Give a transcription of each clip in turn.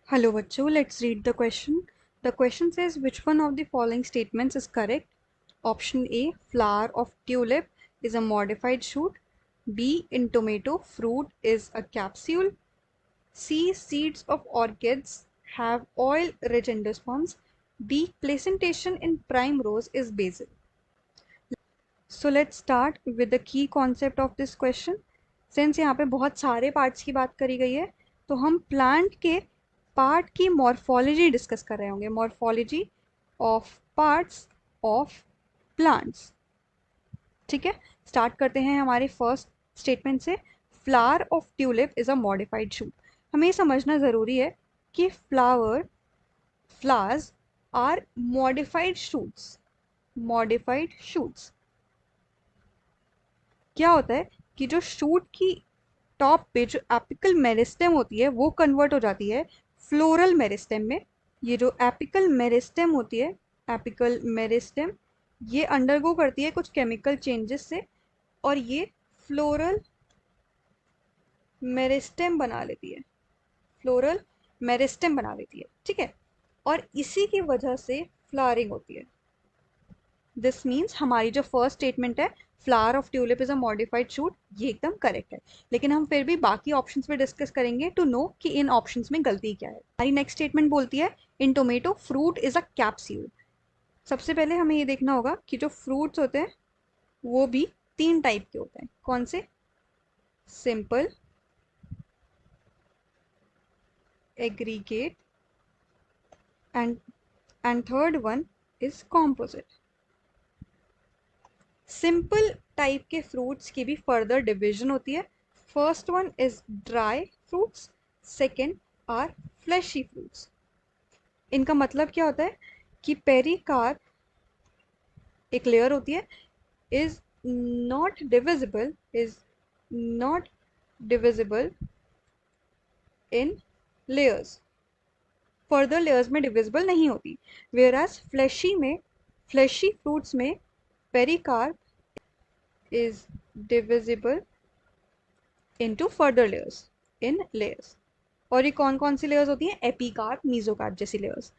Hello, Vachu. Let's read the question. The question says, which one of the following statements is correct? Option A, flower of tulip is a modified shoot. B, in tomato, fruit is a capsule. C, seeds of orchids have oil-rich endosperms. D, placentation in prime rose is basal. So let's start with the key concept of this question. Since यहाँ पे बहुत सारे parts की बात करी गई है, तो हम प्लांट के पार्ट की मॉर्फोलॉजी डिस्कस कर रहे होंगे. Morphology of parts of plants. ठीक है, स्टार्ट करते हैं हमारे फर्स्ट स्टेटमेंट से. Flower of tulip is a modified shoot. हमें समझना ज़रूरी है कि flowers are modified shoots. Modified shoots क्या होता है कि जो शूट की टॉप पे जो एपिकल मेरिस्टेम होती है वो कन्वर्ट हो जाती है फ्लोरल मेरिस्टेम में. ये जो एपिकल मेरिस्टेम होती है, एपिकल मेरिस्टेम, ये अंडरगो करती है कुछ केमिकल चेंजेस से और ये फ्लोरल मेरिस्टेम बना लेती है. फ्लोरल मेरिस्टेम बना लेती है. ठीक है, और इसी की वजह से फ्लावरिंग होती है. दिस मीन्स हमारी जो फर्स्ट स्टेटमेंट है, flower of tulip is a modified shoot, ये एकदम करेक्ट है. लेकिन हम फिर भी बाकी ऑप्शंस में डिस्कस करेंगे टू नो कि इन ऑप्शंस में गलती क्या है. हमारी नेक्स्ट स्टेटमेंट बोलती है, in tomato fruit is a capsule. सबसे पहले हमें ये देखना होगा कि जो फ्रूट्स होते हैं वो भी 3 टाइप के होते हैं. कौन से? Simple, aggregate and third one is composite. Simple type के फ्रूट्स की भी फर्दर डिविजन होती है. First one is dry fruits, second are fleshy fruits. इनका मतलब क्या होता है कि पेरिकार्प एक लेयर होती है, is not divisible, is not divisible in layers. Further layers में डिविजिबल नहीं होती. वेयर एज फ्लैशी फ्रूट्स में pericarp is divisible into further layers, in layers. और ये कौन कौन सी लेयर्स होती हैं? एपिकार्प, मीजोकार्प जैसी लेयर्स.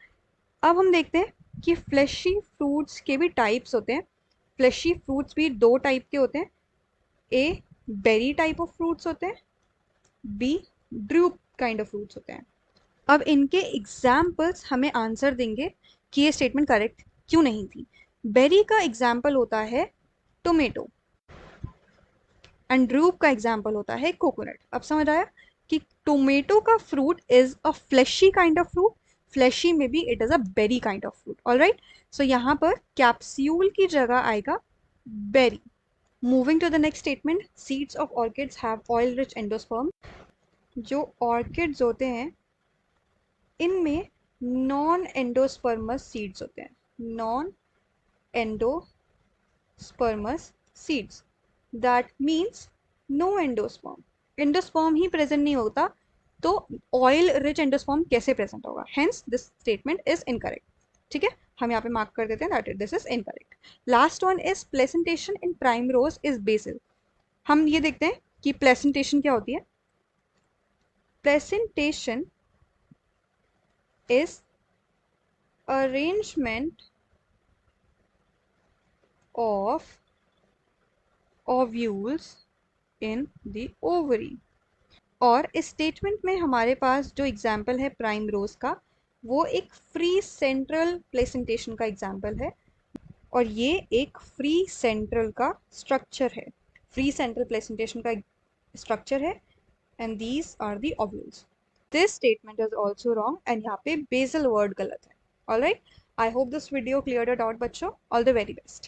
अब हम देखते हैं कि फ्लैशी फ्रूट्स के भी टाइप्स होते हैं. फ्लैशी फ्रूट्स भी 2 टाइप के होते हैं. A, berry type of fruits होते हैं. B, drupe kind of fruits होते हैं. अब इनके एग्जाम्पल्स हमें आंसर देंगे कि ये स्टेटमेंट करेक्ट क्यों नहीं थी. बेरी का एग्जाम्पल होता है टोमेटो एंड ड्रूप का एग्जाम्पल होता है कोकोनट. अब समझ आया कि टोमेटो का fruit is a fleshy kind of fruit, fleshy में भी it is a berry kind of fruit. Alright, so यहाँ पर कैप्सूल की जगह आएगा berry. Moving to the next statement, seeds of orchids have oil rich endosperm. जो orchids होते हैं इनमें नॉन एंडोस्पर्मस सीड्स होते हैं. Non endospermous seeds, that means no endosperm. Endosperm ही प्रेजेंट नहीं होता तो ऑयल रिच एंडोस्पर्म कैसे प्रेजेंट होगा? Hence this statement is incorrect. ठीक है, हम यहाँ पे मार्क कर देते हैं that this is incorrect. Last one is placentation in primrose is basal. हम ये देखते हैं कि प्लेसेंटेशन क्या होती है. Placentation is arrangement of ovules in the ovary. और इस स्टेटमेंट में हमारे पास जो एग्जाम्पल है प्राइम रोज का, वो एक फ्री सेंट्रल प्लेसेंटेशन का एग्जाम्पल है और ये एक फ्री सेंट्रल का स्ट्रक्चर है. फ्री सेंट्रल प्लेसेंटेशन का स्ट्रक्चर है and these are the ovules. This statement is also wrong and यहाँ पे बेसल वर्ड गलत है. Alright, I hope this video clear it out बच्चों. All the very best.